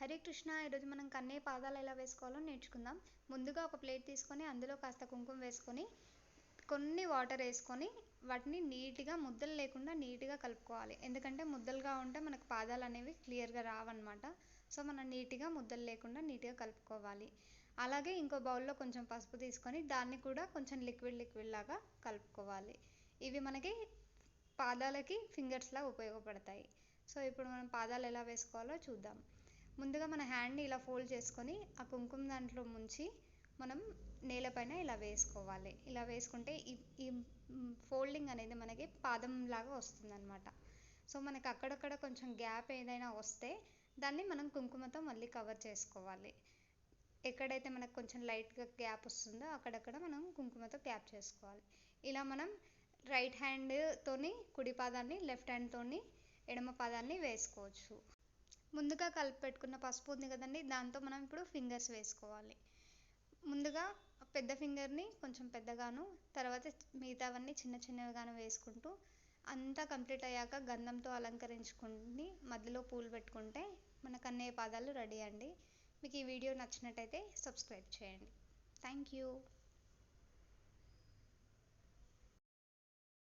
హరే కృష్ణ. ఈరోజు మనం కన్నయ్య పాదాలు ఎలా వేసుకోవాలో నేర్చుకుందాం. ముందుగా ఒక ప్లేట్ తీసుకొని అందులో కాస్త కుంకుమ వేసుకొని కొన్ని వాటర్ వేసుకొని వాటిని నీట్గా ముద్దలు లేకుండా నీట్గా కలుపుకోవాలి. ఎందుకంటే ముద్దలుగా ఉంటే మనకు పాదాలు అనేవి క్లియర్గా రావన్నమాట. సో మనం నీట్గా ముద్దలు లేకుండా నీట్గా కలుపుకోవాలి. అలాగే ఇంకో బౌల్లో కొంచెం పసుపు తీసుకొని దాన్ని కూడా కొంచెం లిక్విడ్ లాగా కలుపుకోవాలి. ఇవి మనకి పాదాలకి ఫింగర్స్లా ఉపయోగపడతాయి. సో ఇప్పుడు మనం పాదాలు ఎలా వేసుకోవాలో చూద్దాం. ముందుగా మన హ్యాండ్ని ఇలా ఫోల్డ్ చేసుకొని ఆ కుంకుమ దాంట్లో ముంచి మనం నేలపైన ఇలా వేసుకోవాలి. ఇలా వేసుకుంటే ఈ ఫోల్డింగ్ అనేది మనకి పాదం లాగా వస్తుందన్నమాట. సో మనకి అక్కడక్కడ కొంచెం గ్యాప్ ఏదైనా వస్తే దాన్ని మనం కుంకుమతో మళ్ళీ కవర్ చేసుకోవాలి. ఎక్కడైతే మనకు కొంచెం లైట్గా గ్యాప్ వస్తుందో అక్కడక్కడ మనం కుంకుమతో క్యాప్ చేసుకోవాలి. ఇలా మనం రైట్ హ్యాండ్తోని కుడి పాదాన్ని, లెఫ్ట్ హ్యాండ్తోని ఎడమ పాదాన్ని వేసుకోవచ్చు. ముందుగా కలిపి పెట్టుకున్న పసుపు ఉంది కదండి, దాంతో మనం ఇప్పుడు ఫింగర్స్ వేసుకోవాలి. ముందుగా పెద్ద ఫింగర్ని కొంచెం పెద్దగాను, తర్వాత మిగతావన్నీ చిన్నగాను వేసుకుంటూ అంతా కంప్లీట్ అయ్యాక గంధంతో అలంకరించుకుని మధ్యలో పూలు పెట్టుకుంటే మన కన్నయ్య పాదాలు రెడీ అండి. మీకు ఈ వీడియో నచ్చినట్టయితే సబ్స్క్రైబ్ చేయండి. Thank you.